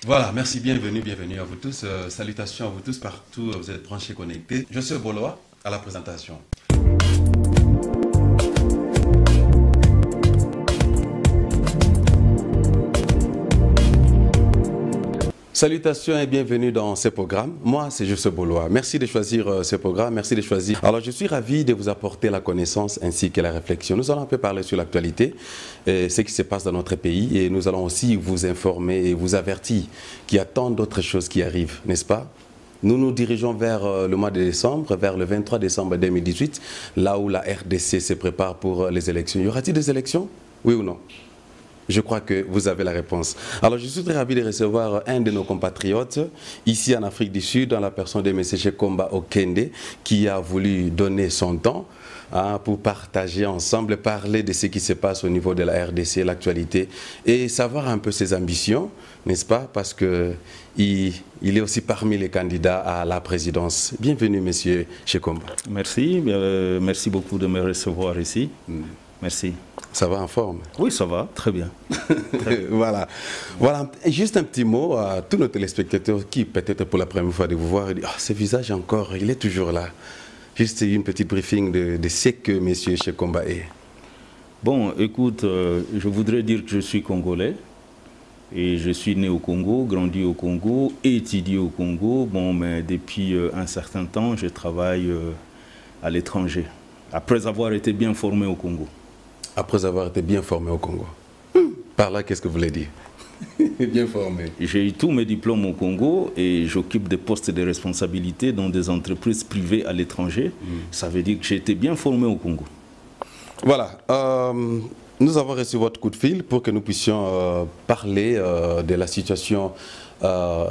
Voilà, merci, bienvenue, bienvenue à vous tous. Salutations à vous tous partout, vous êtes branchés, connectés. Je suis Boloa à la présentation. Salutations et bienvenue dans ce programme. Moi, c'est Juste Boloa. Merci de choisir ce programme, merci de choisir. Alors, je suis ravi de vous apporter la connaissance ainsi que la réflexion. Nous allons un peu parler sur l'actualité, ce qui se passe dans notre pays, et nous allons aussi vous informer et vous avertir qu'il y a tant d'autres choses qui arrivent, n'est-ce pas? Nous nous dirigeons vers le mois de décembre, vers le 23 décembre 2018, là où la RDC se prépare pour les élections. Y aura-t-il des élections? Oui ou non? Je crois que vous avez la réponse. Alors, je suis très ravi de recevoir un de nos compatriotes ici en Afrique du Sud, dans la personne de M. Shekomba Okende, qui a voulu donner son temps pour partager ensemble, parler de ce qui se passe au niveau de la RDC, l'actualité, et savoir un peu ses ambitions, n'est-ce pas? Parce qu'il est aussi parmi les candidats à la présidence. Bienvenue, M. Shekomba. Merci, merci beaucoup de me recevoir ici. Merci. Ça va en forme? Oui, ça va, très bien. Voilà. Et juste un petit mot à tous nos téléspectateurs qui, peut-être pour la première fois de vous voir, disent, ce visage encore, il est toujours là. Juste une petite briefing de ce que M. Shekomba est. Bon, écoute, je voudrais dire que je suis congolais. Et je suis né au Congo, grandi au Congo, étudié au Congo. Bon, mais depuis un certain temps, je travaille à l'étranger, après avoir été bien formé au Congo. Après avoir été bien formé au Congo. Par là, qu'est-ce que vous voulez dire? Bien formé. J'ai eu tous mes diplômes au Congo et j'occupe des postes de responsabilité dans des entreprises privées à l'étranger. Ça veut dire que j'ai été bien formé au Congo. Voilà. Nous avons reçu votre coup de fil pour que nous puissions parler de la situation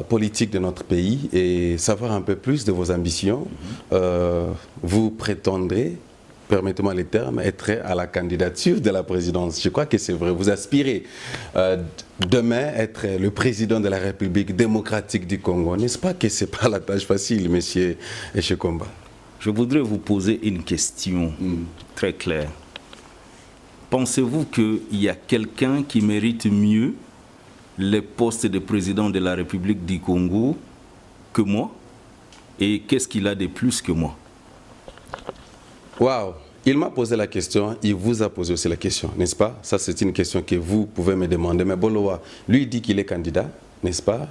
politique de notre pays et savoir un peu plus de vos ambitions. Vous prétendrez, permettez-moi les termes, être à la candidature de la présidence. Je crois que c'est vrai. Vous aspirez demain être le président de la République démocratique du Congo. N'est-ce pas que ce n'est pas la tâche facile, monsieur Shekomba? Je voudrais vous poser une question très claire. Pensez-vous qu'il y a quelqu'un qui mérite mieux le poste de président de la République du Congo que moi? Et qu'est-ce qu'il a de plus que moi? Waouh! Il m'a posé la question, il vous a posé aussi la question, n'est-ce pas? Ça, c'est une question que vous pouvez me demander. Mais Boloa, lui, dit qu'il est candidat, n'est-ce pas,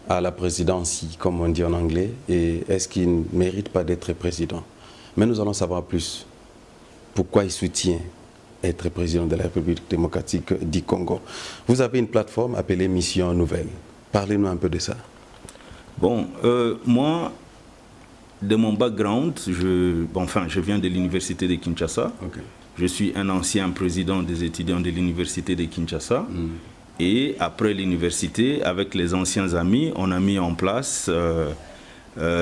à la présidence, comme on dit en anglais. Et est-ce qu'il ne mérite pas d'être président? Mais nous allons savoir plus. Pourquoi il soutient être président de la République démocratique du Congo. Vous avez une plateforme appelée Mission Nouvelle. Parlez-nous un peu de ça. Bon, moi, de mon background, je viens de l'université de Kinshasa. Okay. Je suis un ancien président des étudiants de l'université de Kinshasa. Et après l'université, avec les anciens amis, on a mis en place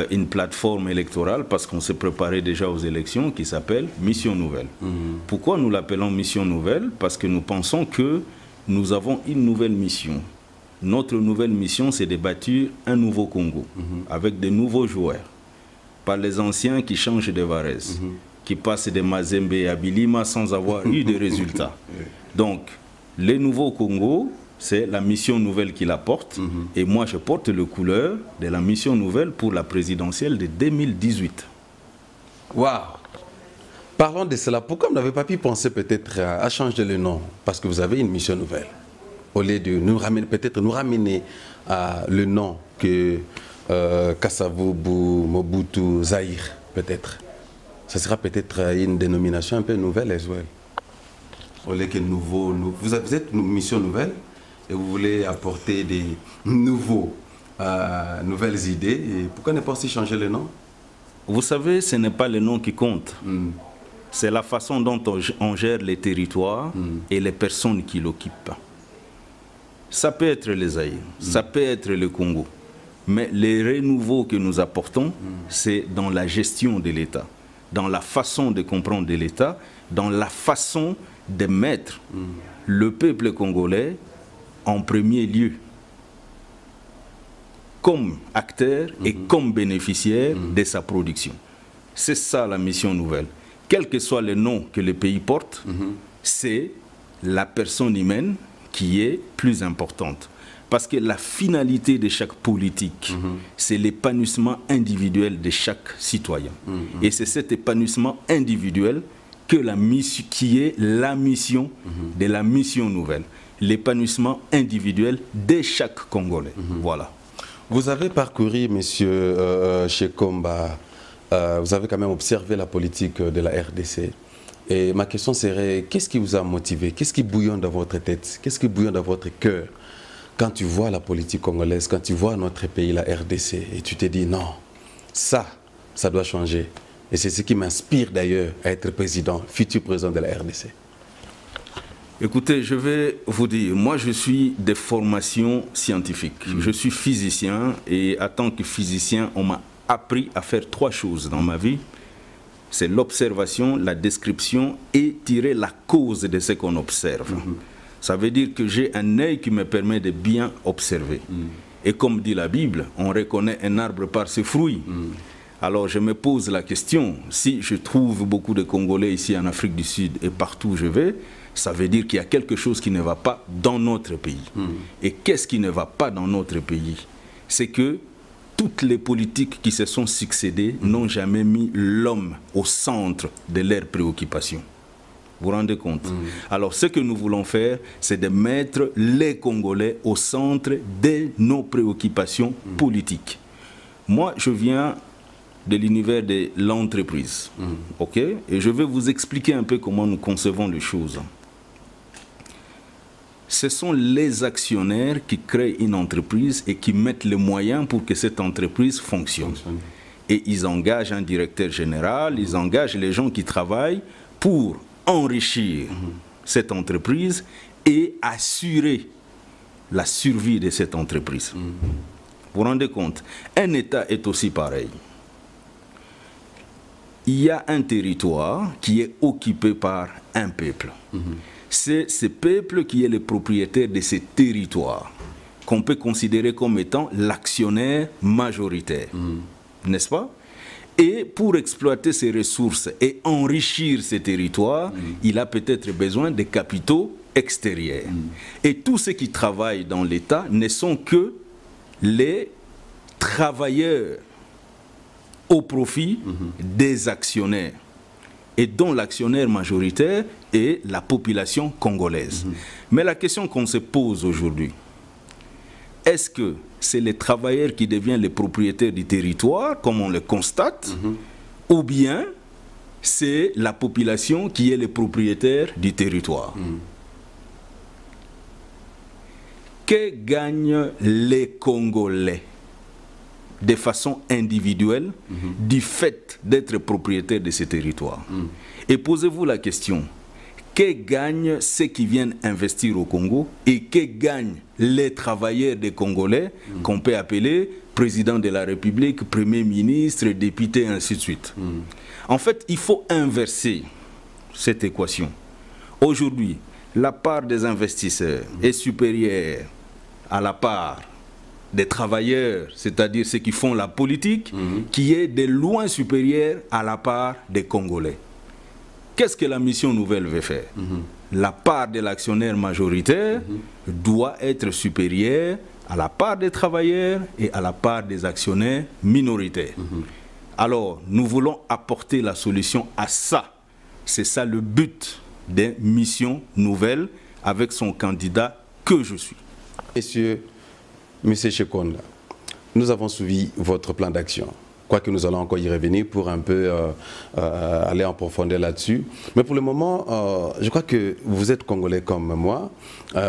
une plateforme électorale parce qu'on s'est préparé déjà aux élections qui s'appelle Mission Nouvelle. Pourquoi nous l'appelons Mission Nouvelle? Parce que nous pensons que nous avons une nouvelle mission. Notre nouvelle mission, c'est de bâtir un nouveau Congo avec de nouveaux joueurs. Pas les anciens qui changent de Varese, qui passent de Mazembe à Bilima sans avoir eu de résultats. Donc, le nouveau Congo, c'est la mission nouvelle qui la porte. Et moi, je porte le couleur de la mission nouvelle pour la présidentielle de 2018. Waouh! Parlons de cela. Pourquoi vous n'avez pas pu penser peut-être à changer le nom? Parce que vous avez une mission nouvelle. Au lieu de nous ramener, peut-être nous ramener à le nom que Kasavubu, Mobutu, Zaïre, peut-être. Ce sera peut-être une dénomination un peu nouvelle as well. Au lieu que nouveau, vous êtes une mission nouvelle et vous voulez apporter des nouvelles idées. Et pourquoi ne pas aussi changer le nom? Vous savez, ce n'est pas le nom qui compte. C'est la façon dont on gère les territoires et les personnes qui l'occupent. Ça peut être les Zaïre, ça peut être le Congo. Mais les renouveaux que nous apportons, c'est dans la gestion de l'État, dans la façon de comprendre l'État, dans la façon de mettre le peuple congolais en premier lieu, comme acteur et comme bénéficiaire de sa production. C'est ça la mission nouvelle. Quel que soit le nom que le pays porte, c'est la personne humaine qui est plus importante. Parce que la finalité de chaque politique, c'est l'épanouissement individuel de chaque citoyen. Et c'est cet épanouissement individuel qui est la mission de la mission nouvelle. L'épanouissement individuel de chaque Congolais. Voilà. Vous avez parcouru, monsieur Shekomba, vous avez quand même observé la politique de la RDC. Et ma question serait, qu'est-ce qui vous a motivé? Qu'est-ce qui bouillonne dans votre tête? Qu'est-ce qui bouillonne dans votre cœur quand tu vois la politique congolaise, quand tu vois notre pays, la RDC, et tu te dis non, ça doit changer. Et c'est ce qui m'inspire d'ailleurs à être président, futur président de la RDC. Écoutez, je vais vous dire, moi je suis de formation scientifique. Je suis physicien et en tant que physicien, on m'a appris à faire 3 choses dans ma vie. C'est l'observation, la description et tirer la cause de ce qu'on observe. Ça veut dire que j'ai un œil qui me permet de bien observer. Et comme dit la Bible, on reconnaît un arbre par ses fruits. Alors je me pose la question, si je trouve beaucoup de Congolais ici en Afrique du Sud et partout où je vais, ça veut dire qu'il y a quelque chose qui ne va pas dans notre pays. Et qu'est-ce qui ne va pas dans notre pays? C'est que toutes les politiques qui se sont succédées n'ont jamais mis l'homme au centre de leurs préoccupations. Vous vous rendez compte? Alors ce que nous voulons faire, c'est de mettre les Congolais au centre de nos préoccupations politiques. Moi, je viens de l'univers de l'entreprise. Ok? Et je vais vous expliquer un peu comment nous concevons les choses. Ce sont les actionnaires qui créent une entreprise et qui mettent les moyens pour que cette entreprise fonctionne. Et ils engagent un directeur général, ils engagent les gens qui travaillent pour enrichir cette entreprise et assurer la survie de cette entreprise. Vous vous rendez compte? Un État est aussi pareil. Il y a un territoire qui est occupé par un peuple. C'est ce peuple qui est le propriétaire de ces territoires, qu'on peut considérer comme étant l'actionnaire majoritaire. N'est-ce pas? Et pour exploiter ces ressources et enrichir ces territoires, il a peut-être besoin de capitaux extérieurs. Et tous ceux qui travaillent dans l'État ne sont que les travailleurs au profit des actionnaires, et dont l'actionnaire majoritaire est la population congolaise. Mais la question qu'on se pose aujourd'hui, est-ce que c'est les travailleurs qui deviennent les propriétaires du territoire, comme on le constate, ou bien c'est la population qui est le propriétaire du territoire? Que gagnent les Congolais de façon individuelle du fait d'être propriétaire de ces territoires? Et posez-vous la question, que gagnent ceux qui viennent investir au Congo et que gagnent les travailleurs des Congolais qu'on peut appeler président de la République, premier ministre, député, ainsi de suite? En fait, il faut inverser cette équation. Aujourd'hui, la part des investisseurs est supérieure à la part des travailleurs, c'est-à-dire ceux qui font la politique, qui est de loin supérieure à la part des Congolais. Qu'est-ce que la mission nouvelle veut faire? La part de l'actionnaire majoritaire doit être supérieure à la part des travailleurs et à la part des actionnaires minoritaires. Alors, nous voulons apporter la solution à ça. C'est ça le but des missions nouvelles avec son candidat que je suis. Monsieur Shekomba, nous avons suivi votre plan d'action. Quoique nous allons encore y revenir pour un peu aller en profondeur là-dessus. Mais pour le moment, je crois que vous êtes Congolais comme moi.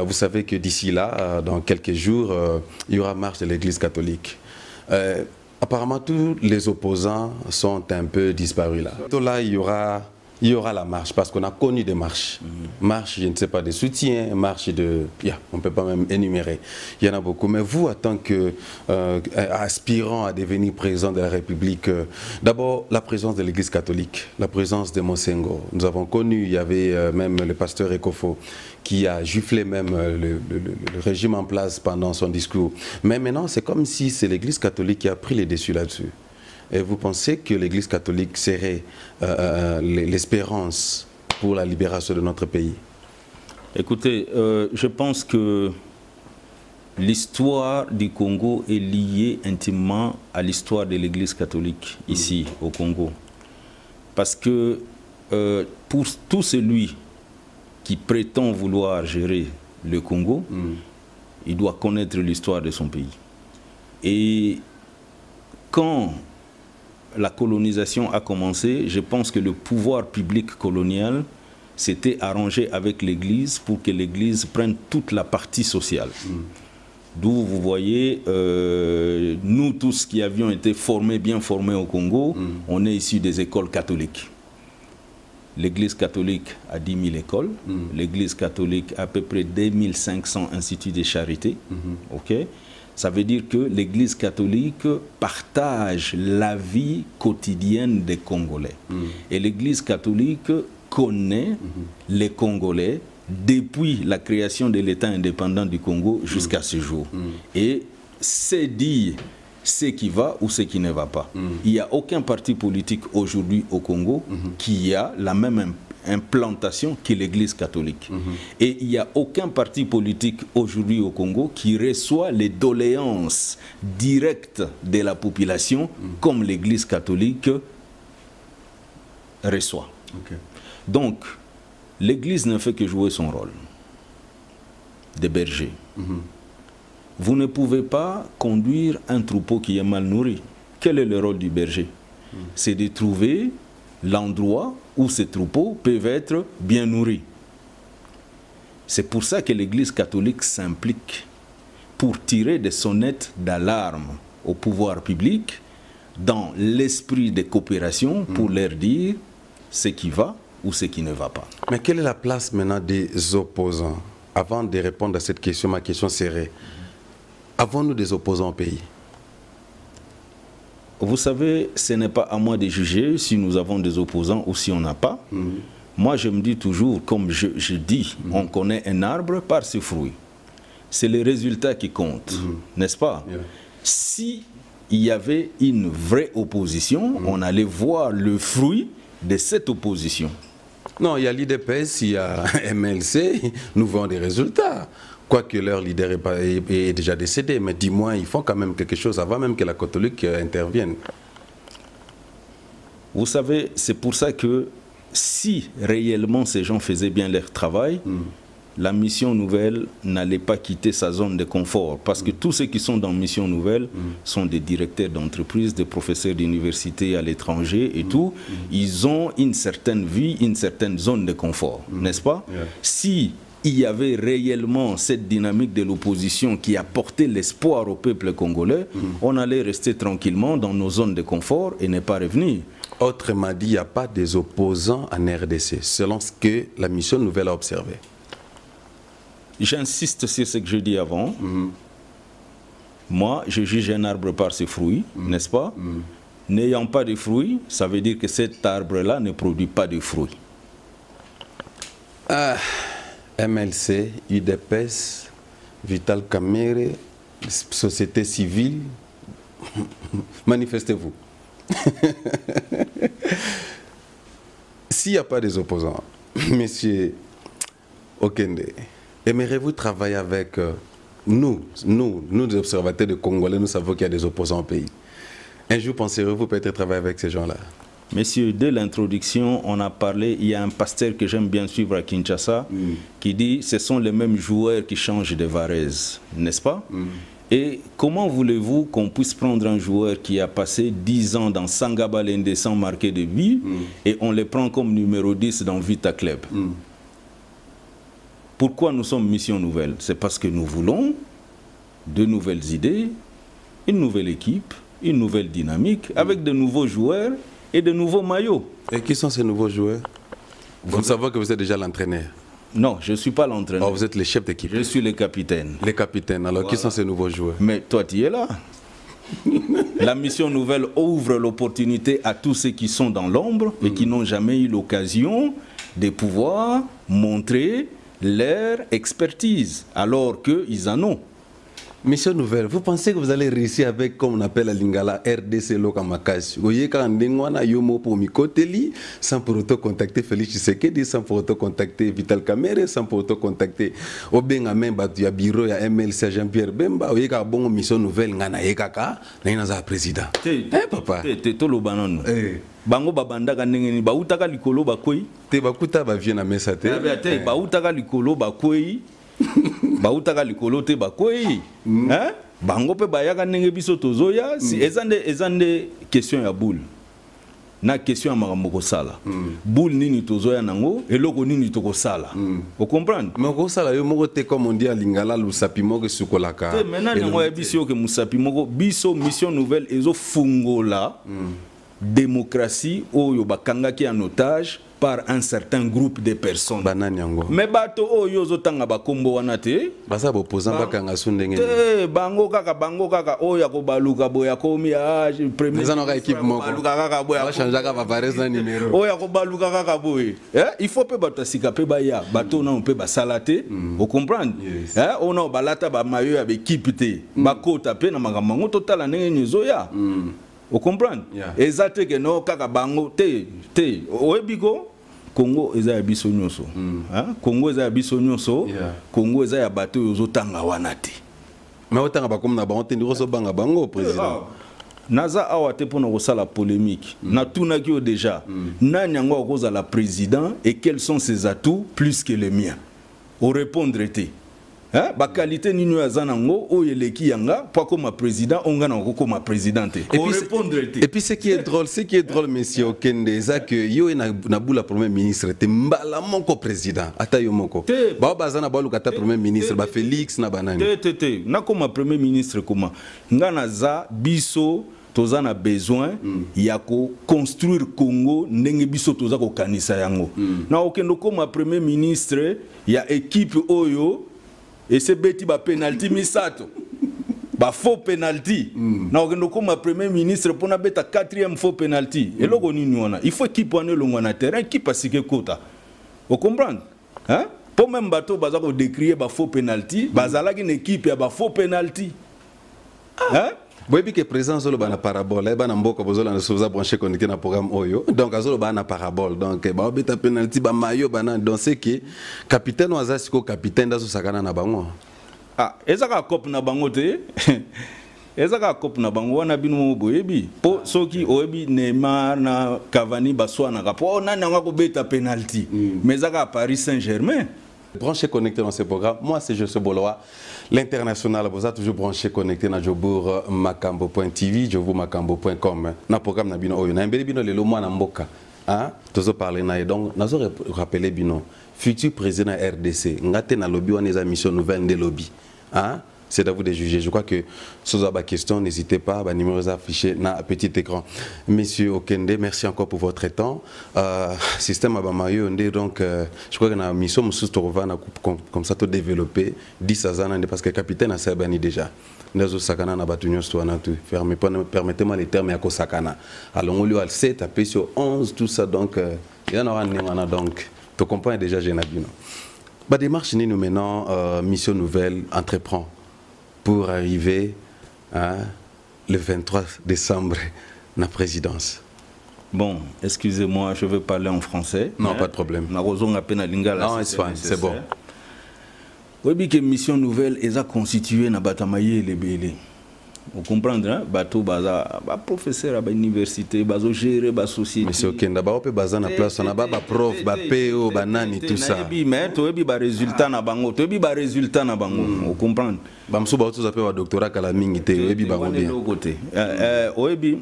Vous savez que d'ici là, dans quelques jours, il y aura marche de l'Église catholique. Apparemment, tous les opposants sont un peu disparus là. Là, il y aura la marche, parce qu'on a connu des marches. Marche, je ne sais pas, de soutien, marche de... on ne peut pas même énumérer. Il y en a beaucoup. Mais vous, en tant qu'aspirant à devenir président de la République, d'abord, la présence de l'Église catholique, la présence de Monsengo. Nous avons connu, il y avait même le pasteur Ekofo, qui a giflé même le régime en place pendant son discours. Mais maintenant, c'est comme si c'est l'Église catholique qui a pris les dessus là-dessus. Et vous pensez que l'Église catholique serait l'espérance pour la libération de notre pays? Écoutez, je pense que l'histoire du Congo est liée intimement à l'histoire de l'Église catholique ici au Congo. Parce que pour tout celui qui prétend vouloir gérer le Congo, il doit connaître l'histoire de son pays. Et quand la colonisation a commencé, je pense que le pouvoir public colonial s'était arrangé avec l'Église pour que l'Église prenne toute la partie sociale. D'où vous voyez, nous tous qui avions été formés, bien formés au Congo, on est issus des écoles catholiques. L'Église catholique a 10 000 écoles, l'Église catholique a à peu près 2500 instituts de charité. Okay? Ça veut dire que l'Église catholique partage la vie quotidienne des Congolais. Et l'Église catholique connaît les Congolais depuis la création de l'État indépendant du Congo jusqu'à ce jour. Et c'est dire ce qui va ou ce qui ne va pas. Il n'y a aucun parti politique aujourd'hui au Congo qui a la même implantation que l'Église catholique. Et il n'y a aucun parti politique aujourd'hui au Congo qui reçoit les doléances directes de la population comme l'Église catholique reçoit. Donc, l'Église ne fait que jouer son rôle de berger. Vous ne pouvez pas conduire un troupeau qui est mal nourri. Quel est le rôle du berger? C'est de trouver l'endroit où ces troupeaux peuvent être bien nourris. C'est pour ça que l'Église catholique s'implique pour tirer des sonnettes d'alarme au pouvoir public dans l'esprit de coopération pour leur dire ce qui va ou ce qui ne va pas. Mais quelle est la place maintenant des opposants? Avant de répondre à cette question, ma question serait, avons-nous des opposants au pays? Vous savez, ce n'est pas à moi de juger si nous avons des opposants ou si on n'a pas. Moi, je me dis toujours, comme je dis, on connaît un arbre par ses fruits. C'est les résultats qui comptent, n'est-ce pas? Si il y avait une vraie opposition, on allait voir le fruit de cette opposition. Non, il y a l'IDPS, il y a MLC, nous voyons des résultats. Quoique leur leader est déjà décédé, mais dis-moi, ils font quand même quelque chose avant même que la catholique intervienne. Vous savez, c'est pour ça que si réellement ces gens faisaient bien leur travail, la Mission Nouvelle n'allait pas quitter sa zone de confort. Parce que tous ceux qui sont dans Mission Nouvelle sont des directeurs d'entreprise, des professeurs d'université à l'étranger et tout. Ils ont une certaine vie, une certaine zone de confort, n'est-ce pas? Si il y avait réellement cette dynamique de l'opposition qui apportait l'espoir au peuple congolais, on allait rester tranquillement dans nos zones de confort et ne pas revenir. Autrement dit, il n'y a pas des opposants en RDC, selon ce que la Mission Nouvelle a observé. J'insiste sur ce que je dis avant. Moi, je juge un arbre par ses fruits, n'est-ce pas? N'ayant pas de fruits, ça veut dire que cet arbre-là ne produit pas de fruits. MLC, UDPS, Vital Kamerhe, société civile, manifestez-vous. S'il n'y a pas des opposants, Monsieur Okende, aimeriez-vous travailler avec nous, les observateurs de Congolais, nous savons qu'il y a des opposants au pays. Un jour, penserez-vous peut-être travailler avec ces gens-là? Messieurs, dès l'introduction, on a parlé, il y a un pasteur que j'aime bien suivre à Kinshasa, qui dit, ce sont les mêmes joueurs qui changent de varèse, n'est-ce pas? Et comment voulez-vous qu'on puisse prendre un joueur qui a passé 10 ans dans Sangabalende sans marquer de but, et on le prend comme numéro 10 dans Vita Club? Pourquoi nous sommes Mission Nouvelle? C'est parce que nous voulons de nouvelles idées, une nouvelle équipe, une nouvelle dynamique, avec de nouveaux joueurs et de nouveaux maillots. Et qui sont ces nouveaux joueurs? Vous savez que vous êtes déjà l'entraîneur. Non, je ne suis pas l'entraîneur. Oh, vous êtes le chef d'équipe. Je suis le capitaine. Les capitaines. Alors, voilà. Qui sont ces nouveaux joueurs? Mais toi, tu es là. La Mission Nouvelle ouvre l'opportunité à tous ceux qui sont dans l'ombre et qui n'ont jamais eu l'occasion de pouvoir montrer leur expertise, alors qu'ils en ont. Mission nouvelle, vous pensez que vous allez réussir avec, comme on appelle à Lingala, RDC Lokamakash? Vous voyez, quand on a Yomo pour Mikoteli, sans pour autant contacter Félix Tshisekedi, sans pour autant contacter Vital Kamerhe, sans pour autant contacter Obenga Memba, il y a bureau, il y a MLC Jean-Pierre Bemba, vous voyez, quand bon mission nouvelle, Ngana Yekaka, Nina président. Papa. T'es tout le banon. Bango babanda kanengeni bautaka likolo bakoi. Te bakuta ba viena mesa te. Te bautaka likolo bakoi. Bautaka likolo te bakoi. Hein? Bango pe bayaka nenge biso tozoya si ezande question ya boule. Na question ya makambo kosala. Boule nini tozoya nango eloko nini tokosala. Vous comprenez? Mais kosala yo moko te comme on dit à Lingala lusapi moko sukolaka. Te maintenant nango ya biso ke musapi moko biso mission nouvelle ezo fungola. Démocratie oyo bakangaki en otage par un certain groupe de personnes. Mais bato oyo zotanga bakombo wana te. Basa opposant bakanga sundenge. Te bango kaka oya ko baluka boya komi premier. Ils ont équipe moko. Baluka kaka boya. Va changer ka vares na numéro. Oya ko baluka kaka boye. Il faut pe bato sika pe baya. Bato na on peut basalate. Vous comprenez? On a balata ba mayo ya équipe te. Bakota pe na makambo total ndenge nyozoya. Vous comprenez? Exacte que non kaka bango te oebiko Congo eza ya biso nyonso. Congo eza ya biso nyonso. Congo eza ya bato yozotanga wana te. Mais otanga bakom na bango te ndiko so banga bango président. Naza awa te pona kosala polémique. Na tunaki yo déjà. Nani yango akoza la président et quels sont ses atouts plus que les miens? Au répondre te. Ba qualité nini azanango oyeleki yanga pas comme ma président onga na comme présidente. Et puis ce qui est drôle monsieur Okende c'est que yo na bula premier ministre te mbala moko président ata yo moko ba bazana ba lukata premier ministre ba Félix na banani te na comme premier ministre comment ngana za biso toza na besoin ya ko construire Congo ndenge biso toza ko kanisa yango na okendo comme premier ministre ya équipe oyo et c'est beti ba penalty misato ba faux penalty na okendo comme premier ministre pona beta 4e faux penalty eloko nini wana il faut équipe wana longo na terrain qui pasike kota vous comprenez hein pour même bato baza ko décrier ba faux penalty bazala une équipe ya ba faux penalty hein boyebi que présence zolo bana parabole bana mboka bozola na souza branché connecté na programme oyo donc azolo bana parabole donc ba beta penalty ba mayo bana donc c'est que capitaine wazasiko capitaine dazo sakana na bango ezaka cop na bango te ezaka cop na bango wana bino boyebi po soki oyebi Neymar na Cavani baswana ka po nani ngako beta penalty mais ezaka Paris Saint-Germain. Branché connecté dans ce programme. Moi, c'est Joseph Boloa, l'international. Vous êtes toujours branché connecté dans Jobour Makambo.tv, jobourmakambo.com. Dans le programme, nous avons le Loma Namboka. Nous parlé donc, nous avons rappelé Bino, futur président RDC. Nous avons lobby, on a mission nouvelle de lobby. C'est à vous de juger. Je crois que si vous avez des questions, n'hésitez pas, les numéros affichés dans le petit écran. Monsieur Okende, merci encore pour votre temps. Système Abamayo, donc je crois que la mission comme ça, tout développé 10 ans, parce que le capitaine a Sabani déjà. Nous avons permettez-moi les termes à Kosakana. Alors on lui a 7, tapé sur 11, tout ça, donc il y en aura donc tu comprends déjà, j'ai Nabino. La démarche, nous maintenant, mission nouvelle, entreprend pour arriver le 23 décembre à la présidence. Bon, excusez-moi, je vais parler en français. Non, pas de problème. Non, c'est bon. Oui, que mission nouvelle est constituée dans Batamaye et les Bélé. Vous comprenez, hein? Bateau, baza, professeur à l'université, bazo gérer la société. Monsieur Okenda, ba ope baza na place, on a ba prof, ba PO, ba nani, tout ça. Mais tu as un résultat na bango, tu as un résultat na bango. Vous comprenez? Bamsou ba otu zape wa doctorat kala mingi te, oebi bango bien. Oebi,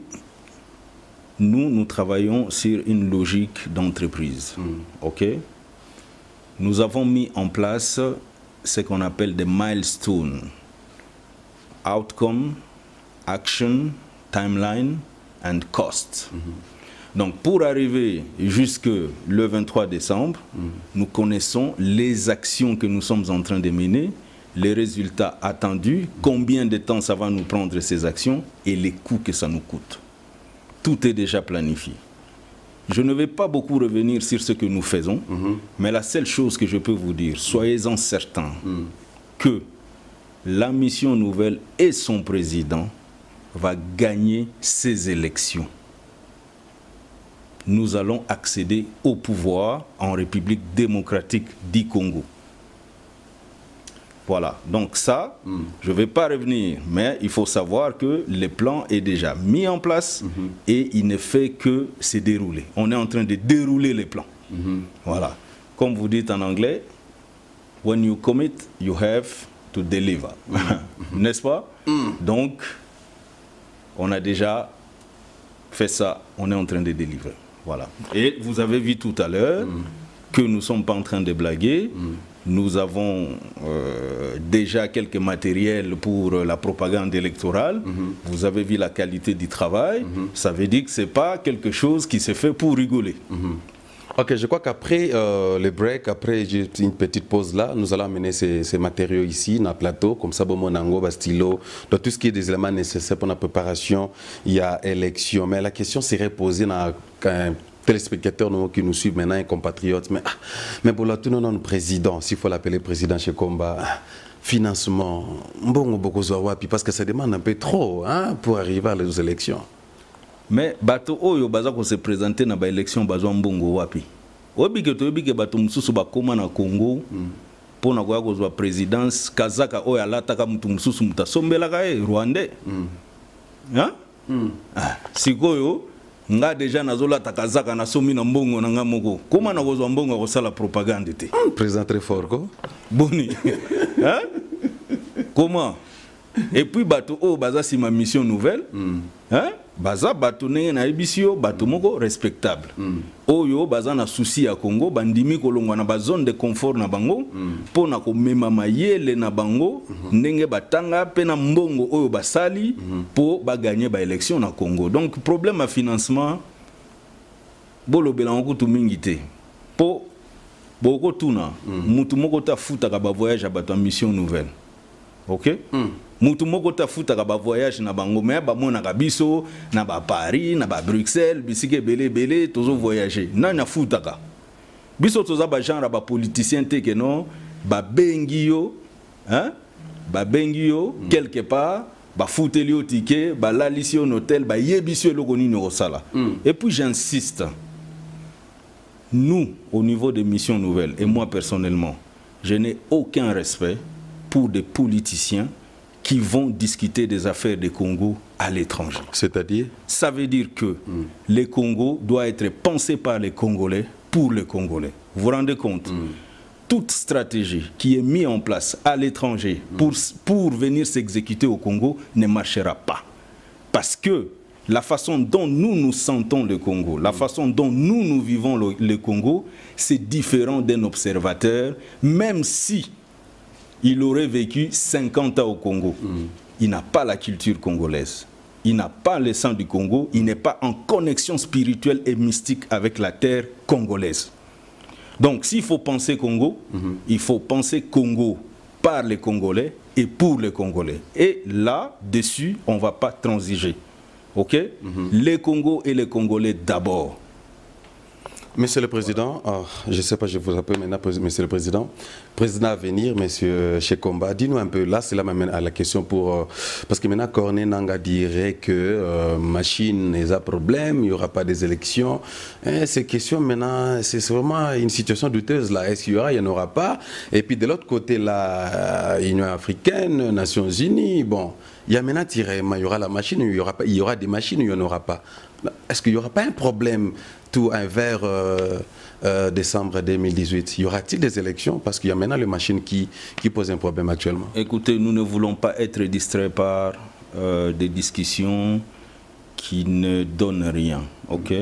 nous travaillons sur une logique d'entreprise. Ok? Nous avons mis en place ce qu'on appelle des milestones. Outcome, action, timeline and cost. Donc pour arriver jusque le 23 décembre, nous connaissons les actions que nous sommes en train de mener, les résultats attendus, combien de temps ça va nous prendre ces actions et les coûts que ça nous coûte. Tout est déjà planifié. Je ne vais pas beaucoup revenir sur ce que nous faisons, mais la seule chose que je peux vous dire, soyez-en certains que la mission nouvelle et son président va gagner ces élections. Nous allons accéder au pouvoir en République démocratique du Congo. Voilà, donc ça, je ne vais pas revenir, mais il faut savoir que le plan est déjà mis en place et il ne fait que se dérouler. On est en train de dérouler les plans. Voilà, comme vous dites en anglais, when you commit, you have to deliver. N'est-ce pas? Donc, on a déjà fait ça, on est en train de délivrer. Voilà. Et vous avez vu tout à l'heure que nous ne sommes pas en train de blaguer. Nous avons déjà quelques matériels pour la propagande électorale. Vous avez vu la qualité du travail. Ça veut dire que ce n'est pas quelque chose qui se fait pour rigoler. Ok, je crois qu'après le break, après une petite pause là, nous allons amener ces matériaux ici, dans le plateau, comme ça, bon, mon stylo, dans tout ce qui est des éléments nécessaires pour la préparation, il y a élection. Mais la question serait posée dans un téléspectateur qui nous suivent maintenant, un compatriote, mais pour la tout non président, s'il faut l'appeler président chez Combat, financement, bon, beaucoup parce que ça demande un peu trop pour arriver à les élections. Mais bato oyo baza ko se présenter na ba élection bazwa mbongo wapi obi ke to ke bato mususu bakoma na Congo pour na kwa kozwa présidence kazaka oyo alataka mutu mususu mutasombelaka Rwandais sikoyo nga deja nazolata kazaka na somi na mbongo na nga moko koma na kozwa mbongo ko sala propagande te président très fort ko boni comment et puis bato oyo baza si ma mission nouvelle baza bato nenge na ebisio bato moko respectable oyo baza na souci ya Congo bandimi kolongwa na ba zone de confort na bango pona ko mema mayele na bango ndenge batanga pe na mbongo oyo basali po ba gagner ba élection na Congo. Donc problème à financement bolobela ngokutu mingi te po boko tuna mutu moko ta futa ka ba voyage à bato mission nouvelle. OK? Mutu moko ta futa ka ba voyage na bango mais ba mona ka biso na ba Paris na ba Bruxelles bisike belé tozo voyager na futa ka biso toza ba genre ba politicien te que non ba bengi yo quelque part ba futeli au ticket ba lalisi au hôtel ba yebisio eloko nini osala. Et puis j'insiste, nous au niveau des missions nouvelles et moi personnellement je n'ai aucun respect pour des politiciens qui vont discuter des affaires du Congo à l'étranger. C'est-à-dire? Ça veut dire que le Congo doit être pensé par les Congolais pour les Congolais. Vous vous rendez compte? Toute stratégie qui est mise en place à l'étranger pour venir s'exécuter au Congo ne marchera pas. Parce que la façon dont nous sentons le Congo, la façon dont nous vivons le Congo, c'est différent d'un observateur, même si il aurait vécu 50 ans au Congo. Il n'a pas la culture congolaise. Il n'a pas le sang du Congo. Il n'est pas en connexion spirituelle et mystique avec la terre congolaise. Donc, s'il faut penser Congo, il faut penser Congo par les Congolais et pour les Congolais. Et là-dessus, on ne va pas transiger. OK? Les Congos et les Congolais d'abord. Monsieur le Président, je ne sais pas, je vous appelle maintenant Monsieur le Président à venir, Monsieur Chekomba, dis-nous un peu, là c'est là m'amène à la question pour, parce que maintenant Corné Nanga dirait que machine n'est un problème, il n'y aura pas des élections, ces questions maintenant, c'est vraiment une situation douteuse là, est-ce qu'il y aura, il n'y en aura pas, et puis de l'autre côté la Union africaine, Nations Unies, bon, il y a maintenant il y aura la machine, il y aura des machines, il n'y en aura pas. Est-ce qu'il n'y aura pas un problème tout vers décembre 2018? Y aura-t-il des élections? Parce qu'il y a maintenant les machines qui posent un problème actuellement. Écoutez, nous ne voulons pas être distraits par des discussions qui ne donnent rien. OK?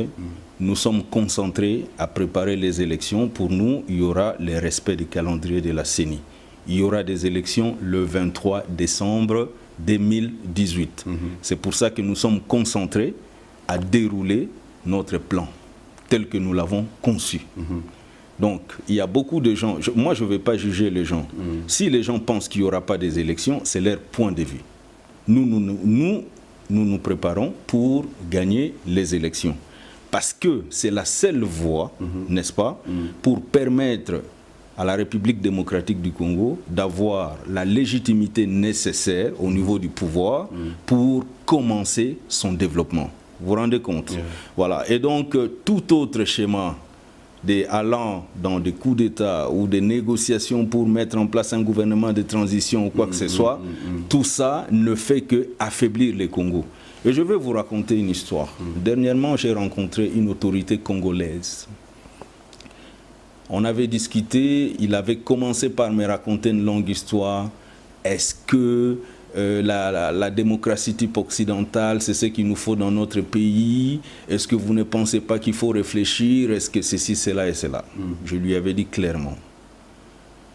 Nous sommes concentrés à préparer les élections. Pour nous, il y aura le respect du calendrier de la CENI. Il y aura des élections le 23 décembre 2018. C'est pour ça que nous sommes concentrés à dérouler notre plan tel que nous l'avons conçu. Donc, il y a beaucoup de gens, moi je ne vais pas juger les gens. Si les gens pensent qu'il n'y aura pas des élections, c'est leur point de vue. Nous préparons pour gagner les élections. Parce que c'est la seule voie, n'est-ce pas, pour permettre à la République démocratique du Congo d'avoir la légitimité nécessaire au niveau du pouvoir pour commencer son développement. Vous vous rendez compte? Voilà. Et donc, tout autre schéma allant dans des coups d'État ou des négociations pour mettre en place un gouvernement de transition ou quoi que ce soit, tout ça ne fait que affaiblir les Congos. Et je vais vous raconter une histoire. Dernièrement, j'ai rencontré une autorité congolaise. On avait discuté, il avait commencé par me raconter une longue histoire. Est-ce que la démocratie type occidentale, c'est ce qu'il nous faut dans notre pays? Est-ce que vous ne pensez pas qu'il faut réfléchir? Est-ce que ceci, cela et cela? Je lui avais dit clairement,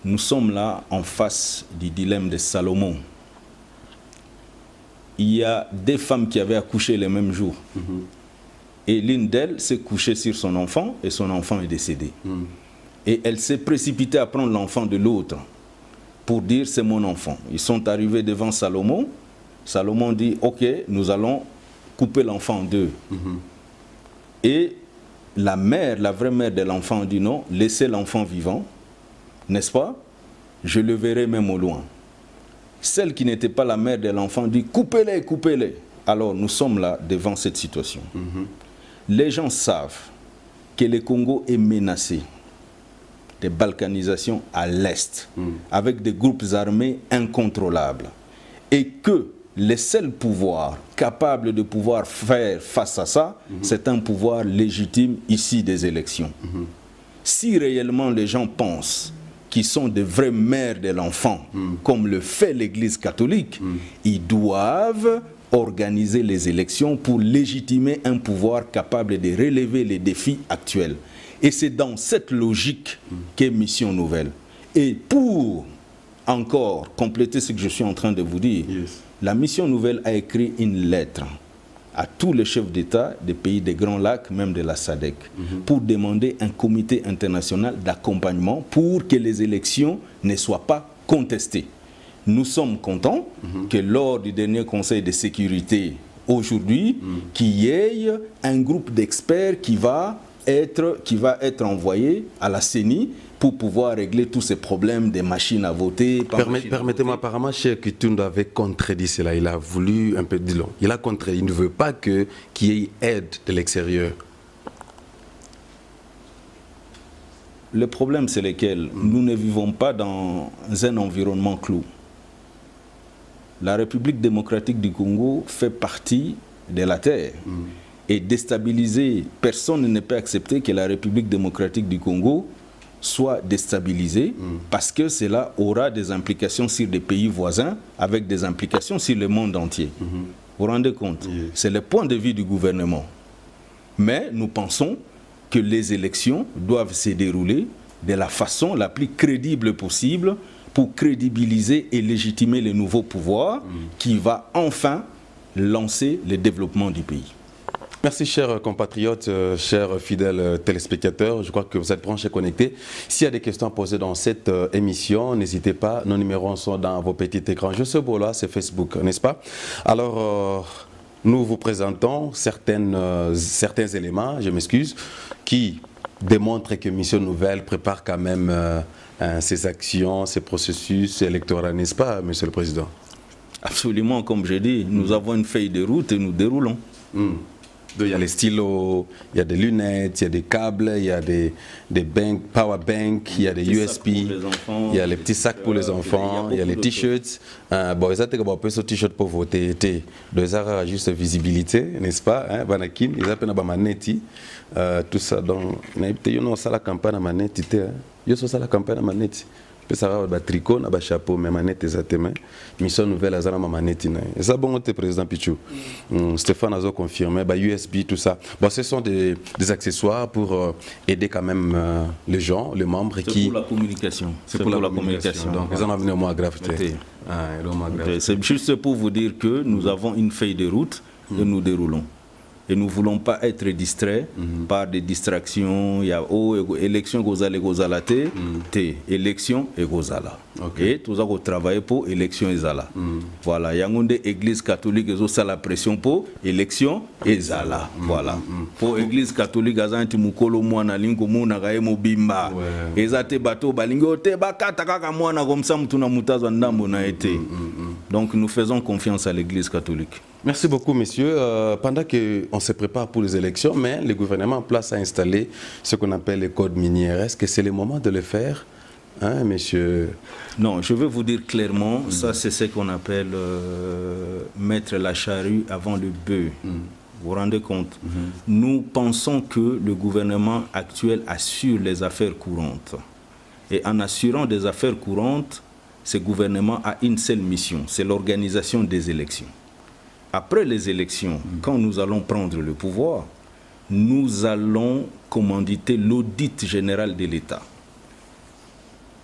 nous sommes là en face du dilemme de Salomon. Il y a des femmes qui avaient accouché le même jour. Et l'une d'elles s'est couchée sur son enfant et son enfant est décédé. Et elle s'est précipitée à prendre l'enfant de l'autre pour dire c'est mon enfant. Ils sont arrivés devant Salomon. Salomon dit ok, nous allons couper l'enfant en deux. Et la mère, la vraie mère de l'enfant dit non, laissez l'enfant vivant, n'est-ce pas? Je le verrai même au loin. Celle qui n'était pas la mère de l'enfant dit coupez-les, coupez-les. Alors nous sommes là devant cette situation. Les gens savent que le Congo est menacé de balkanisation à l'Est, avec des groupes armés incontrôlables. Et que les seuls pouvoirs capables de pouvoir faire face à ça, c'est un pouvoir légitime ici des élections. Si réellement les gens pensent qu'ils sont de vrais mères de l'enfant, comme le fait l'Église catholique, ils doivent organiser les élections pour légitimer un pouvoir capable de relever les défis actuels. Et c'est dans cette logique qu'est Mission Nouvelle. Et pour encore compléter ce que je suis en train de vous dire, la Mission Nouvelle a écrit une lettre à tous les chefs d'État des pays des Grands Lacs, même de la SADC, pour demander un comité international d'accompagnement pour que les élections ne soient pas contestées. Nous sommes contents que lors du dernier Conseil de sécurité aujourd'hui, qu'il y ait un groupe d'experts qui va être envoyé à la CENI pour pouvoir régler tous ces problèmes des machines à voter. Permettez-moi, apparemment, Cheikh Kitunda avait contredit cela. Il a voulu un peu, dis-le, il a contredit. Il ne veut pas qu'il y ait aide de l'extérieur. Le problème, c'est lequel? Nous ne vivons pas dans un environnement clos. La République démocratique du Congo fait partie de la terre. Et déstabiliser, personne ne peut accepter que la République démocratique du Congo soit déstabilisée parce que cela aura des implications sur des pays voisins avec des implications sur le monde entier. Vous vous rendez compte? C'est le point de vue du gouvernement. Mais nous pensons que les élections doivent se dérouler de la façon la plus crédible possible pour crédibiliser et légitimer le nouveau pouvoir qui va enfin lancer le développement du pays. Merci chers compatriotes, chers fidèles téléspectateurs, je crois que vous êtes branchés connectés. S'il y a des questions à poser dans cette émission, n'hésitez pas, nos numéros sont dans vos petits écrans. Je sais, là, c'est Facebook, n'est-ce pas? Alors, nous vous présentons certains éléments, je m'excuse, qui démontrent que Mission Nouvelle prépare quand même ses actions, ses processus électoraux, n'est-ce pas, Monsieur le Président? Absolument, comme je dis, nous avons une feuille de route et nous déroulons. Il y a les stylos, il y a des lunettes, il y a des câbles, il y a des power bank, il y a des USB, il y a les petits sacs pour les enfants, il y a les t-shirts. Bon, ça c'est un peu ce t-shirt pour voter. Donc, ça a juste visibilité, n'est-ce pas? Banakin, ils appellent la manette, tout ça. Donc, il y a la campagne à manette, il y a la campagne à manette. Ça va avoir tricot, un chapeau, mais manette exactement. Mission Nouvelle, à ma manette. Et ça, bon, le président Pichou. Stéphane a confirmé, USB, tout ça. Bon, ce sont des accessoires pour aider quand même les gens, les membres qui. C'est pour la communication. C'est pour la communication. Donc, ils en ont venu au moins gravité. C'est juste pour vous dire que nous avons une feuille de route et nous déroulons. Et nous ne voulons pas être distraits par des distractions. Il y a élection Gozala, élection et Gozala. Et tout ça qu'on travaille pour élection ezala. Voilà, il y a une église catholique qui a la pression pour élection ezala. Voilà. Pour l'église catholique azanti mukolo mwana lingo mona gae mobimba. Ezate bato balingo te bakata kaka mwana comme ça mutuna mutazo ndambo na été. Donc nous faisons confiance à l'église catholique. Merci beaucoup, messieurs. Pendant qu'on se prépare pour les élections, mais le gouvernement en place a installé ce qu'on appelle les codes miniers. Est-ce que c'est le moment de le faire, hein, monsieur? Non, je veux vous dire clairement, ça c'est ce qu'on appelle mettre la charrue avant le bœuf. Vous vous rendez compte? Nous pensons que le gouvernement actuel assure les affaires courantes. Et en assurant des affaires courantes, ce gouvernement a une seule mission, c'est l'organisation des élections. Après les élections, quand nous allons prendre le pouvoir, nous allons commanditer l'audit général de l'État.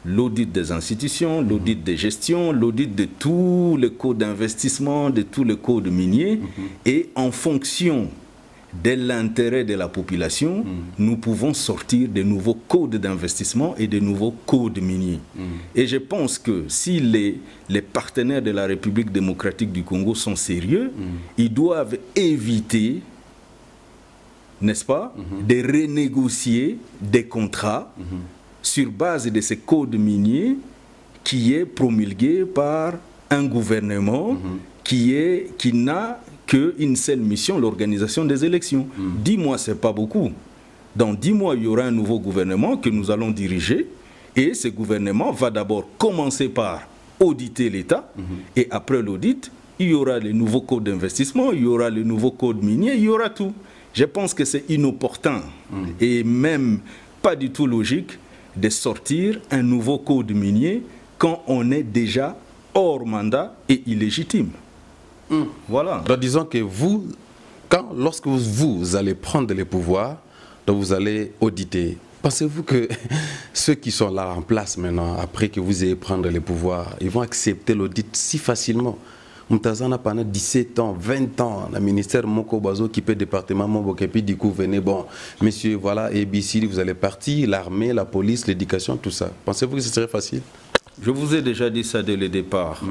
L'audit des institutions, l'audit des gestions, l'audit de tous les codes d'investissement, de tous les codes miniers. Et en fonction de l'intérêt de la population, nous pouvons sortir de nouveaux codes d'investissement et de nouveaux codes miniers. Et je pense que si les partenaires de la République démocratique du Congo sont sérieux, ils doivent éviter, n'est-ce pas, de renégocier des contrats sur base de ces codes miniers qui est promulgué par un gouvernement qui n'a qu'une seule mission, l'organisation des élections. 10 mois, ce n'est pas beaucoup. Dans 10 mois, il y aura un nouveau gouvernement que nous allons diriger et ce gouvernement va d'abord commencer par auditer l'État et après l'audit, il y aura les nouveaux codes d'investissement, il y aura les nouveaux codes miniers, il y aura tout. Je pense que c'est inopportun et même pas du tout logique de sortir un nouveau code minier quand on est déjà hors mandat et illégitime. Voilà. Donc disons que vous, lorsque vous allez prendre les pouvoirs, donc vous allez auditer. Pensez-vous que ceux qui sont là en place maintenant, après que vous ayez prendre les pouvoirs, ils vont accepter l'audit si facilement? Moutazana pendant 17 ans, 20 ans, le ministère Moko Bazo qui peut le département Mobokepi, du coup venez, bon, messieurs, voilà, ABC, vous allez partir, l'armée, la police, l'éducation, tout ça. Pensez-vous que ce serait facile? Je vous ai déjà dit ça dès le départ.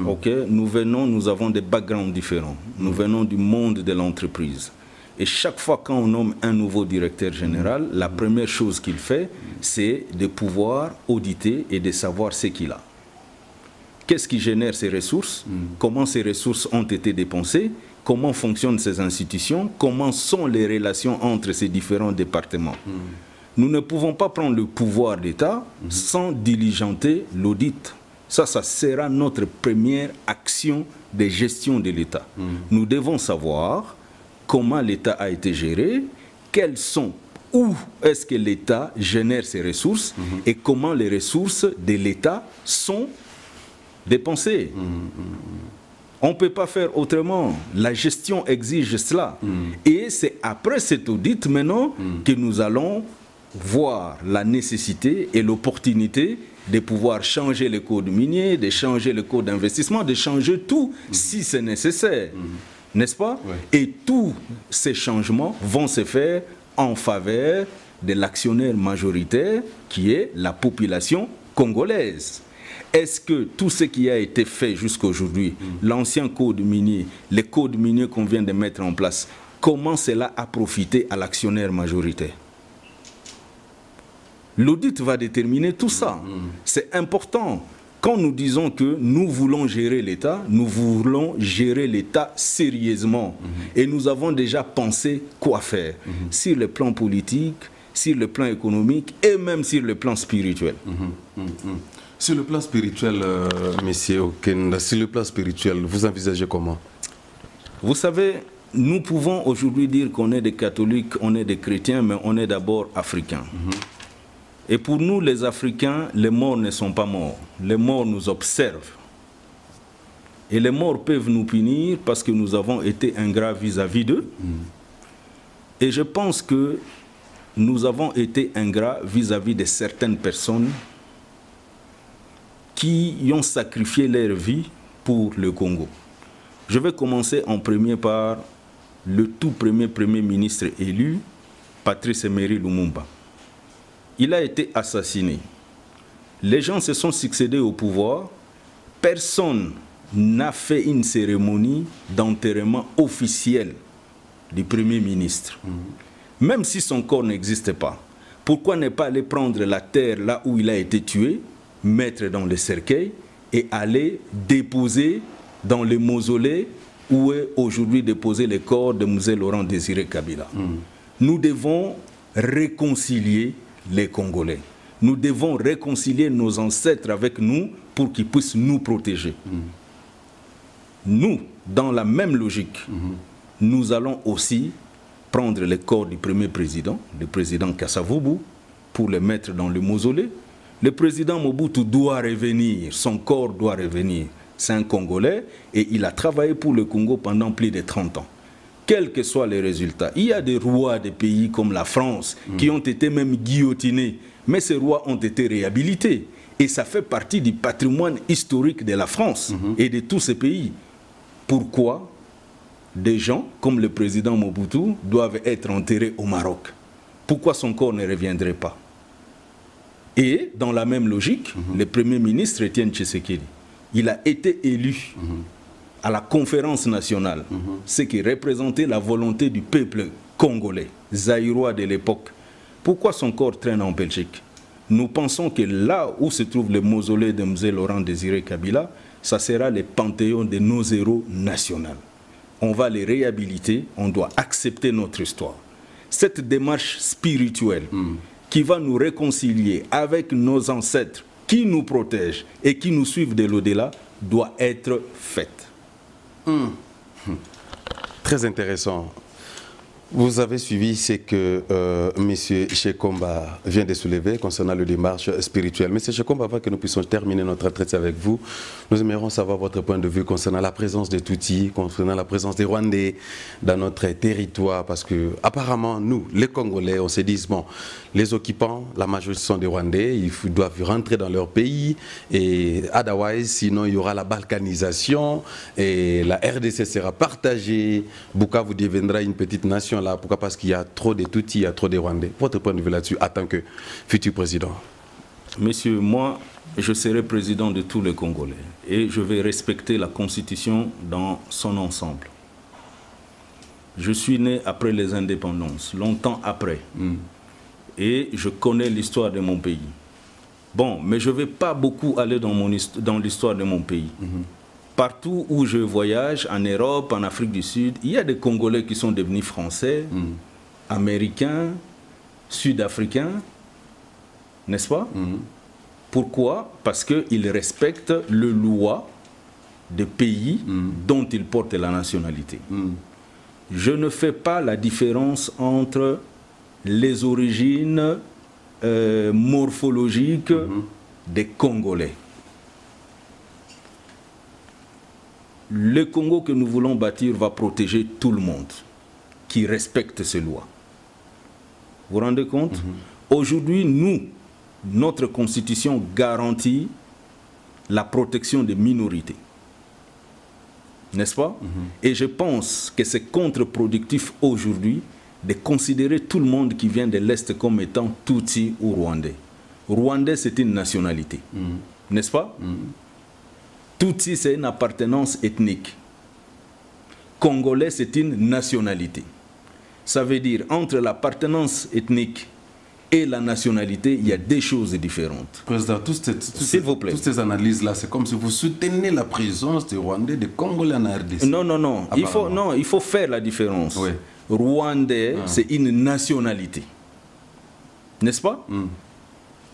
Nous avons des backgrounds différents. Nous venons du monde de l'entreprise. Et chaque fois qu'on nomme un nouveau directeur général, la première chose qu'il fait, c'est de pouvoir auditer et de savoir ce qu'il a. Qu'est-ce qui génère ces ressources? Comment ces ressources ont été dépensées? Comment fonctionnent ces institutions? Comment sont les relations entre ces différents départements? Nous ne pouvons pas prendre le pouvoir d'État sans diligenter l'audit. Ça sera notre première action de gestion de l'État. Nous devons savoir comment l'État a été géré, où est-ce que l'État génère ses ressources et comment les ressources de l'État sont dépensées. On ne peut pas faire autrement. La gestion exige cela. Et c'est après cet audit maintenant que nous allons voir la nécessité et l'opportunité de pouvoir changer le code minier, de changer le code d'investissement, de changer tout si c'est nécessaire. N'est-ce pas? Et tous ces changements vont se faire en faveur de l'actionnaire majoritaire qui est la population congolaise. Est-ce que tout ce qui a été fait jusqu'à aujourd'hui, l'ancien code minier, les codes miniers qu'on vient de mettre en place, comment cela a profité à l'actionnaire majoritaire? L'audit va déterminer tout ça. C'est important. Quand nous disons que nous voulons gérer l'État, nous voulons gérer l'État sérieusement. Et nous avons déjà pensé quoi faire sur le plan politique, sur le plan économique et même sur le plan spirituel. Sur le plan spirituel, monsieur Okenda, sur le plan spirituel, vous envisagez comment? Vous savez, nous pouvons aujourd'hui dire qu'on est des catholiques, on est des chrétiens, mais on est d'abord africains. Et pour nous, les Africains, les morts ne sont pas morts. Les morts nous observent. Et les morts peuvent nous punir parce que nous avons été ingrats vis-à-vis d'eux. Et je pense que nous avons été ingrats vis-à-vis de certaines personnes qui ont sacrifié leur vie pour le Congo. Je vais commencer en premier par le tout premier Premier ministre élu, Patrice Emery Lumumba. Il a été assassiné. Les gens se sont succédés au pouvoir. Personne n'a fait une cérémonie d'enterrement officielle du Premier ministre. Même si son corps n'existe pas. Pourquoi ne pas aller prendre la terre là où il a été tué, mettre dans le cercueil et aller déposer dans le mausolée où est aujourd'hui déposé le corps de Mzee Laurent Désiré Kabila. Nous devons réconcilier les Congolais. Nous devons réconcilier nos ancêtres avec nous pour qu'ils puissent nous protéger. Nous, dans la même logique, nous allons aussi prendre le corps du premier président, le président Kasavubu, pour le mettre dans le mausolée. Le président Mobutu doit revenir, son corps doit revenir. C'est un Congolais et il a travaillé pour le Congo pendant plus de 30 ans. Quels que soient les résultats, il y a des rois des pays comme la France qui ont été même guillotinés, mais ces rois ont été réhabilités. Et ça fait partie du patrimoine historique de la France et de tous ces pays. Pourquoi des gens comme le président Mobutu doivent être enterrés au Maroc? Pourquoi son corps ne reviendrait pas? Et dans la même logique, le premier ministre Étienne Tshisekedi, il a été élu à la conférence nationale, ce qui représentait la volonté du peuple congolais, zaïrois de l'époque. Pourquoi son corps traîne en Belgique? Nous pensons que là où se trouve le mausolée de Mzee Laurent Désiré Kabila, ça sera le panthéon de nos héros nationaux. On va les réhabiliter, on doit accepter notre histoire. Cette démarche spirituelle qui va nous réconcilier avec nos ancêtres, qui nous protègent et qui nous suivent de l'au-delà, doit être faite. Très intéressant. Vous avez suivi ce que M. Shekomba vient de soulever concernant le démarche spirituelle. M. Shekomba, avant que nous puissions terminer notre entretien avec vous, nous aimerions savoir votre point de vue concernant la présence des Tutsis, concernant la présence des Rwandais dans notre territoire, parce que apparemment, nous, les Congolais, on se dit, bon, les occupants, la majorité sont des Rwandais, ils doivent rentrer dans leur pays, et otherwise, sinon il y aura la balkanisation, et la RDC sera partagée, Bukavu deviendra une petite nation là. Pourquoi? Parce qu'il y a trop de Tutsis, il y a trop de Rwandais. Votre point de vue là-dessus, en tant que futur président? Monsieur, moi, je serai président de tous les Congolais et je vais respecter la Constitution dans son ensemble. Je suis né après les indépendances, longtemps après. Et je connais l'histoire de mon pays. Bon, mais je ne vais pas beaucoup aller dans l'histoire de mon pays. Partout où je voyage, en Europe, en Afrique du Sud, il y a des Congolais qui sont devenus français, américains, sud-africains, n'est-ce pas? Pourquoi? Parce qu'ils respectent les lois des pays dont ils portent la nationalité. Je ne fais pas la différence entre les origines morphologiques des Congolais. Le Congo que nous voulons bâtir va protéger tout le monde qui respecte ces lois. Vous vous rendez compte? Aujourd'hui, notre constitution garantit la protection des minorités. N'est-ce pas? Et je pense que c'est contre-productif aujourd'hui de considérer tout le monde qui vient de l'Est comme étant Tutsi ou Rwandais. Rwandais, c'est une nationalité. N'est-ce pas? Tutsi, c'est une appartenance ethnique. Congolais, c'est une nationalité. Ça veut dire, entre l'appartenance ethnique et la nationalité, il y a des choses différentes. Président, s'il vous plaît. Toutes ces analyses-là, c'est comme si vous soutenez la présence des Rwandais, des Congolais en RDC. Non, non, non. Il faut faire la différence. Oui. Rwandais, c'est une nationalité. N'est-ce pas?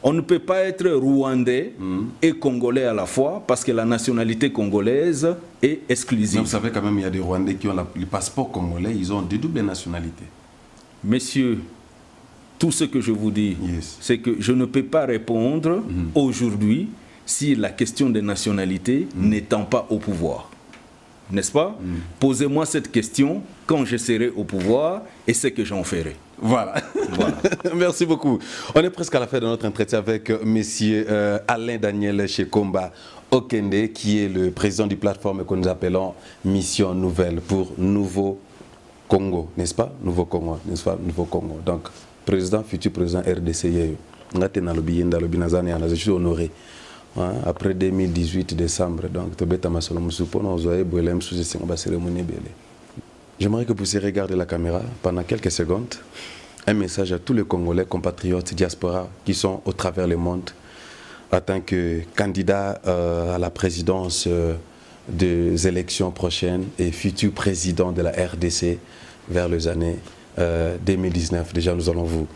On ne peut pas être Rwandais et Congolais à la fois parce que la nationalité congolaise est exclusive. Mais vous savez quand même, il y a des Rwandais qui ont le passeport congolais, ils ont des doubles nationalités. Messieurs, tout ce que je vous dis, c'est que je ne peux pas répondre aujourd'hui si la question des nationalités n'étant pas au pouvoir. N'est-ce pas? Posez-moi cette question quand je serai au pouvoir et c'est que j'en ferai. Voilà. Merci beaucoup. On est presque à la fin de notre entretien avec M. Alain Daniel Shekomba Okende, qui est le président du plateforme que nous appelons Mission Nouvelle pour Nouveau Congo, n'est-ce pas? Nouveau Congo, n'est-ce pas? Nouveau Congo. Donc, président, futur président RDC. Je suis honoré. Après 2018 décembre, donc j'aimerais que vous puissiez regarder la caméra pendant quelques secondes. Un message à tous les Congolais, compatriotes, diaspora qui sont au travers le monde en tant que candidat à la présidence des élections prochaines et futur président de la RDC vers les années 2019. Déjà, nous allons vous.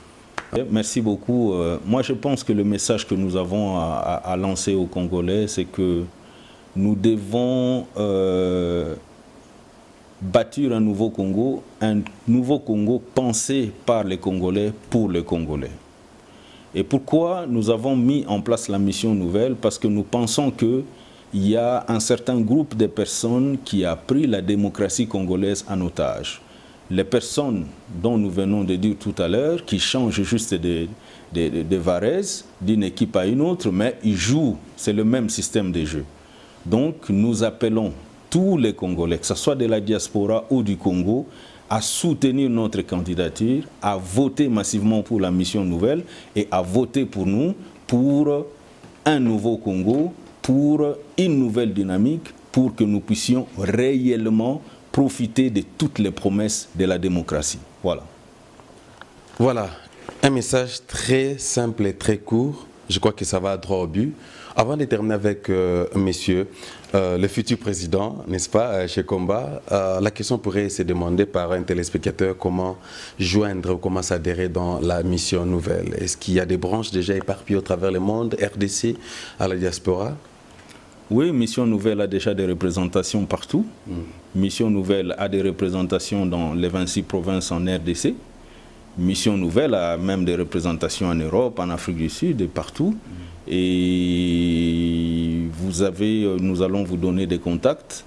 Merci beaucoup. Moi, je pense que le message que nous avons à lancer aux Congolais, c'est que nous devons bâtir un nouveau Congo pensé par les Congolais pour les Congolais. Et pourquoi nous avons mis en place la mission nouvelle? Parce que nous pensons qu'il y a un certain groupe de personnes qui a pris la démocratie congolaise en otage. Les personnes dont nous venons de dire tout à l'heure, qui changent juste de varèse d'une équipe à une autre, mais ils jouent, c'est le même système de jeu. Donc nous appelons tous les Congolais, que ce soit de la diaspora ou du Congo, à soutenir notre candidature, à voter massivement pour la mission nouvelle et à voter pour nous, pour un nouveau Congo, pour une nouvelle dynamique, pour que nous puissions réellement profiter de toutes les promesses de la démocratie. Voilà. Voilà, un message très simple et très court. Je crois que ça va droit au but. Avant de terminer avec monsieur, le futur président, n'est-ce pas, Shekomba, la question pourrait se demander par un téléspectateur comment joindre ou comment s'adhérer dans la mission nouvelle. Est-ce qu'il y a des branches déjà éparpillées au travers le monde, RDC, à la diaspora? Oui, Mission Nouvelle a déjà des représentations partout. Mission Nouvelle a des représentations dans les 26 provinces en RDC. Mission Nouvelle a même des représentations en Europe, en Afrique du Sud et partout. Et nous allons vous donner des contacts.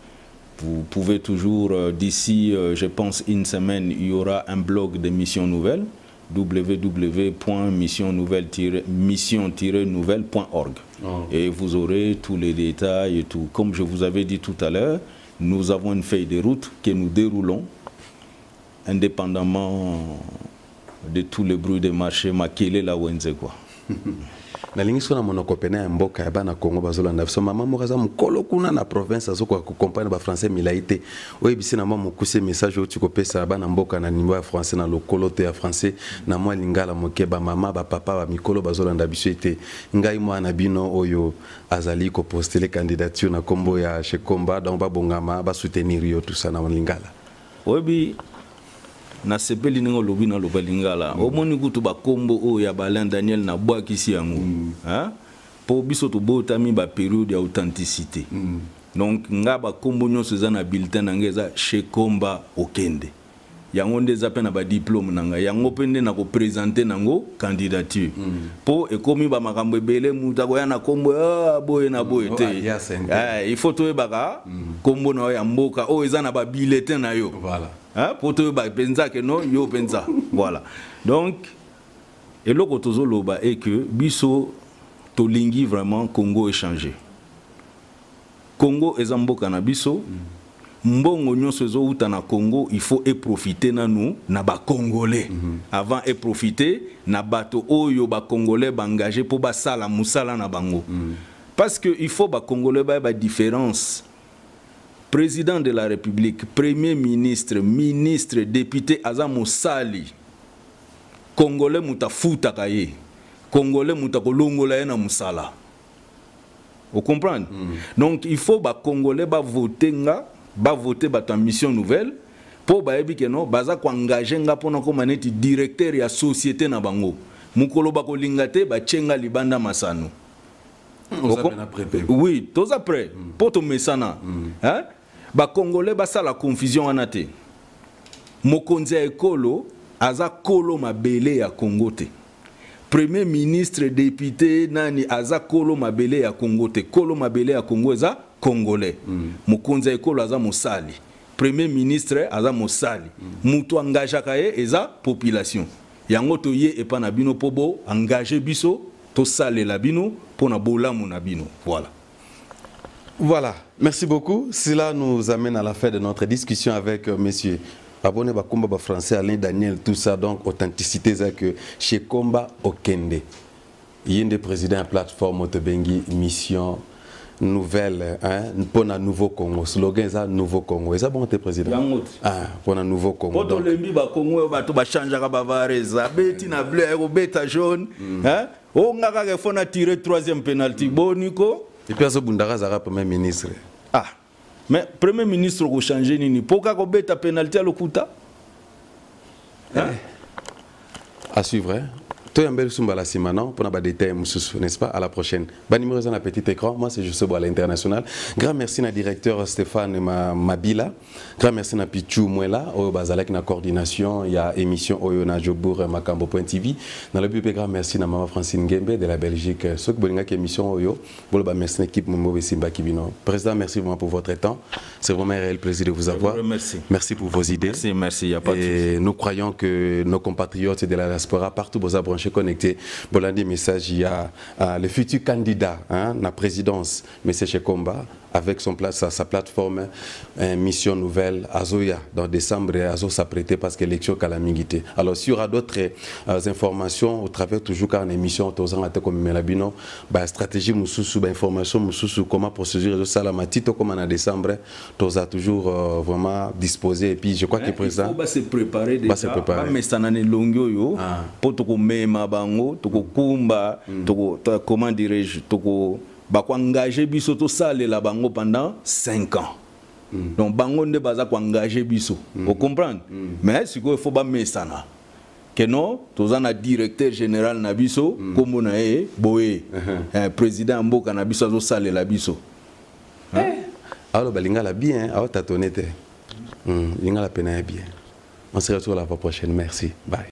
Vous pouvez toujours, d'ici, je pense, une semaine, il y aura un blog de Mission Nouvelle, www.mission-nouvelle.org. Et vous aurez tous les détails et tout. Comme je vous avais dit tout à l'heure, nous avons une feuille de route que nous déroulons indépendamment de tous les bruits de marché. Makele la wenze quoi. nalingi sona monoko pena ya mboka ya bana Congo bazolanda biso mama mokaza mukolo kuna na province azoko accompagner ba français milaité oyebisi na mama mukuse message otu kopesa bana mboka na nimbo ya français na lokolo te ya français na mwa lingala mokeba mama ba papa ba mikolo bazolanda biso ete ngai mwana bino oyo azali ko postuler candidature na kombo ya Shekomba donc ba bongama ba soutenir yo tout ça na lingala oyebi na sepeli ningo lobi na loba lingala omoni kutu ba kombo o ya Alain Daniel na bwa kisi yango hein po biso to botami ba période ya authenticité donc nga ba kombo nyonso za na bulletin na ngeza Shekomba Okende yango ndeza pe na ba diplôme nanga yango pende na ko présenter nango candidature po ekomi ba makambo ebele muta ko ya na kombo boye na boye te il faut to baka kombo na ya mboka o eza na ba bulletin na yo voilà. Pour te pensa que non, yo pensa. Voilà. Donc, et le kotozo loba est que biso tolingi vraiment Congo échangé. Congo ezamboka na biso. Mbongo nyonso zo uta na Congo, il faut profiter na nous na ba Congolais. Avant et profiter na bato oyo ba Congolais ba engagé pour ba sala musala na bango. Parce que il faut ba Congolais ba différence. Président de la République, Premier ministre, ministre, député, Azamo Sali, Congolais mutafuta kaye, Congolais mutakolongola na musala. Vous comprenez? Donc il faut que Congolais voter ta mission nouvelle pour que non baza ko engager nga pona ko maneti directeur ya société na bango. Mukolo ba ko lingate ba chenga libanda masano. Oui, tous après pour ton mesana. Hein? Ba Congolais basa la confusion anate. Mokonzi ekolo aza kolo mabele ya Congo te. Premier ministre, député nani aza kolo mabele ya Congo te. Kolo mabele ya Congo eza Congolais. Mokonzi ekolo aza mosali. Premier ministre aza mosali. Mutu engagaka ye eza population. Yango to ye epa na bino pobo engagé biso to sale la bino pona bolamu na bino. Voilà. Voilà, merci beaucoup. Cela nous amène à la fin de notre discussion avec monsieur Abonné Bakumba français, Alain Daniel, tout ça, donc authenticité, c'est que Shekomba Okende. Yinde président plateforme Otobengi mission nouvelle pour un nouveau Congo. Slogan ça nouveau Congo. Et ça bon t'es président. Pour un nouveau Congo. Pour le ba Congo ba to ba changer ka bavareza beti na bleu ou beta jaune hein. O ngaka ke fona tirer troisième penalty boniko. Et puis azo Bundara Zara premier ministre. Ah. Mais premier ministre ko changer nini poka ko beta penalty à lokuta. Hein? À suivre hein. Toyambel Sumbala Simano pour n'a détail n'est-ce pas à la prochaine. Bon numéro sur un petit écran. Moi c'est juste à l'international. Grand merci à directeur Stéphane Mabila. Grand merci à Pichou Mwela au Bazalek na coordination, il y a émission Oyo na Jobour Makambo.tv. Dans le plus grand merci à maman Francine Gembe de la Belgique. Ce que bonga émission Oyo, bon bah merci l'équipe Momo Simba Kibino. Président, merci vraiment pour votre temps. C'est vraiment un réel plaisir de vous avoir. Merci pour vos idées. Merci, y a pas de Et nous croyons que nos compatriotes de la diaspora partout vous branché connecté. Bolandi message il y a le futur candidat la présidence M. Chekomba avec sa plateforme mission nouvelle Azoya dans décembre Azo s'apprêter parce que l'élection calamité. Alors s'il y aura d'autres informations au travers toujours car une émission comme Melabino stratégie mususu information mususu comment procédure de salamatito comme en décembre toza toujours vraiment disposé et puis je crois que président va se préparer déjà mais ça n'en est longo yo pour to mema bango to kumba to comment dirais-je to ba ko engager biso to sale la bango pendant 5 ans. Donc bango ne baza ko engager biso. Vous comprenez? Mais ce qu'il faut ba mesana. Que non, tous un directeur général na biso comme na boé président mboka na biso to sale la biso. Alors balinga la bien, alors t'as tonné. Linga la peine bien. On se retrouve la fois prochaine. Merci. Bye.